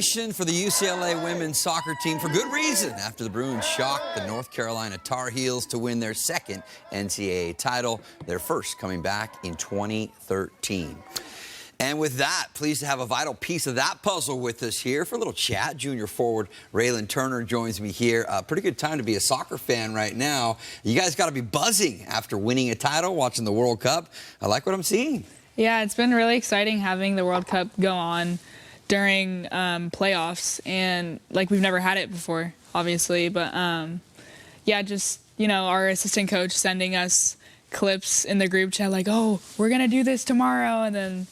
Celebration for the UCLA women's soccer team for good reason after the Bruins shocked the North Carolina Tar Heels to win their second NCAA title, their first coming back in 2013. And with that, pleased to have a vital piece of that puzzle with us here for a little chat. Junior forward Reilyn Turner joins me here. Pretty good time to be a soccer fan right now. You guys got to be buzzing after winning a title, watching the World Cup. I like what I'm seeing. Yeah, it's been really exciting having the World Cup go on during playoffs, and like we've never had it before, obviously. But yeah, just our assistant coach sending us clips in the group chat like, oh, we're gonna do this tomorrow, and then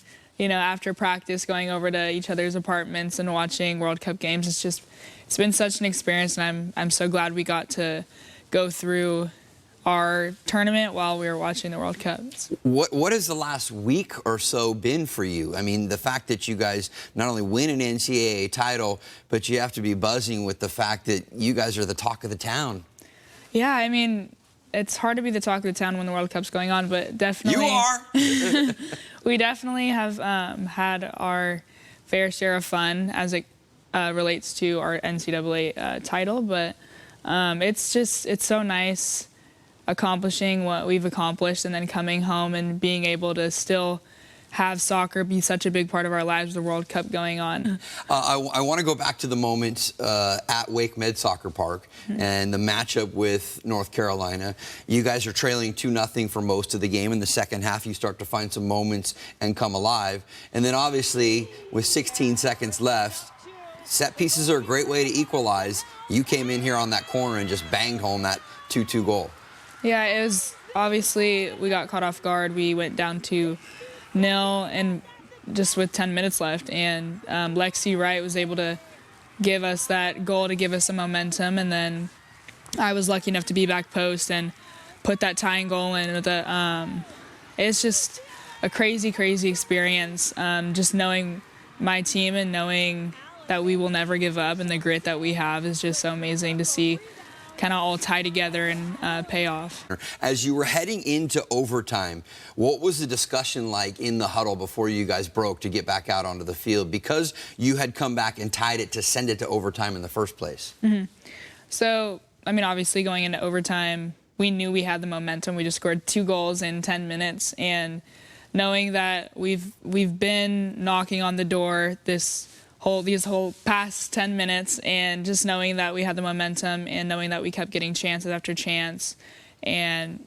after practice going over to each other's apartments and watching World Cup games. It's been such an experience, and I'm so glad we got to go through our tournament while we were watching the World Cup. What has the last week or so been for you? I mean, the fact that you guys not only win an NCAA title, but you have to be buzzing with the fact that you guys are the talk of the town. Yeah, I mean, it's hard to be the talk of the town when the World Cup's going on, but definitely... You are! We definitely have had our fair share of fun as it relates to our NCAA title, but it's so nice accomplishing what we've accomplished and then coming home and being able to still have soccer be such a big part of our lives, the World Cup going on. I want to go back to the moment at Wake Med Soccer Park and the matchup with North Carolina. You guys are trailing 2-0 for most of the game. In the second half, you start to find some moments and come alive. And then obviously, with 16 seconds left, set pieces are a great way to equalize. You came in here on that corner and just banged home that 2-2 goal. Yeah, it was obviously we got caught off guard. We went down to 0 and just with 10 minutes left, and Lexi Wright was able to give us that goal to give us some momentum, and then I was lucky enough to be back post and put that tying goal in. It's just a crazy experience, just knowing my team and knowing that we will never give up, and the grit that we have is just so amazing to see kind of all tie together and pay off. As you were heading into overtime, what was the discussion like in the huddle before you guys broke to get back out onto the field, because you had come back and tied it to send it to overtime in the first place? So, I mean, obviously going into overtime, we knew we had the momentum. We just scored 2 goals in 10 minutes, and knowing that we've been knocking on the door these whole past 10 minutes, and just knowing that we had the momentum and knowing that we kept getting chances after chance, and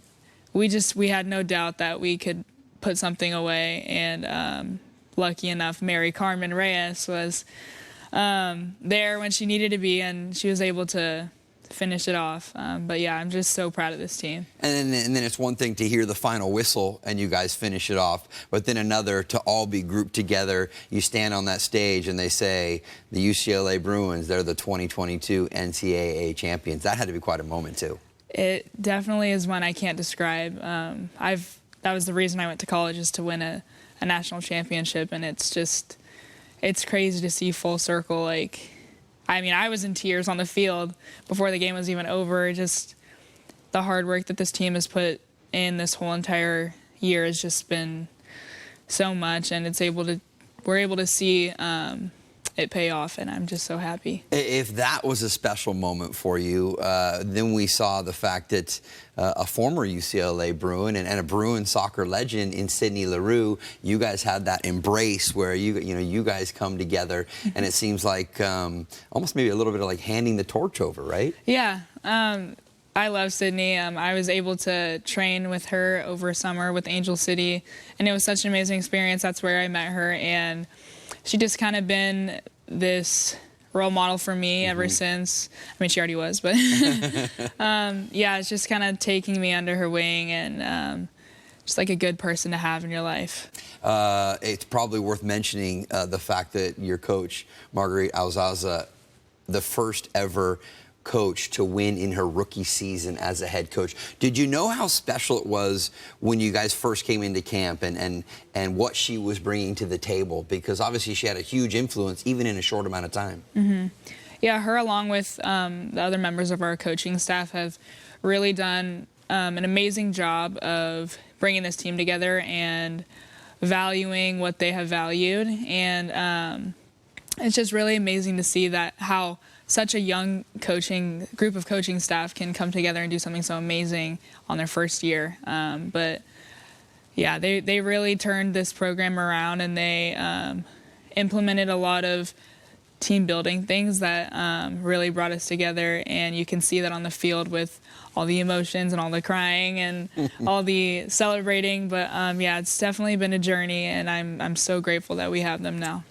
we had no doubt that we could put something away. And lucky enough, Mary Carmen Reyes was there when she needed to be, and she was able to finish it off. But yeah, I'm just so proud of this team. And then it's one thing to hear the final whistle and you guys finish it off, but then another to all be grouped together. You stand on that stage and they say, the UCLA Bruins, they're the 2022 NCAA champions. That had to be quite a moment too. It definitely is one I can't describe. That was the reason I went to college, is to win a national championship, and it's crazy to see full circle. I mean, I was in tears on the field before the game was even over. Just the hard work that this team has put in this whole entire year has just been so much, and we're able to see it pay off, and I'm just so happy. If that was a special moment for you, then we saw the fact that a former UCLA Bruin and a Bruin soccer legend in Sydney Leroux, you guys had that embrace where you guys come together, and it seems like almost maybe a little bit of like handing the torch over, right? Yeah. I love Sydney. I was able to train with her over summer with Angel City, and it was such an amazing experience. That's where I met her, and she just kind of been this role model for me ever since. I mean, she already was, but yeah, it's just kind of taking me under her wing, and just like a good person to have in your life. It's probably worth mentioning the fact that your coach, Marguerite Alzaza, the first ever coach to win in her rookie season as a head coach. Did you know how special it was when you guys first came into camp, and what she was bringing to the table? Because obviously she had a huge influence even in a short amount of time. Yeah, her along with the other members of our coaching staff have really done an amazing job of bringing this team together and valuing what they have valued. And it's just really amazing to see that how such a young group of coaching staff can come together and do something so amazing on their first year. But yeah, they really turned this program around, and they implemented a lot of team building things that really brought us together. And you can see that on the field with all the emotions and all the crying and all the celebrating. But yeah, it's definitely been a journey, and I'm so grateful that we have them now.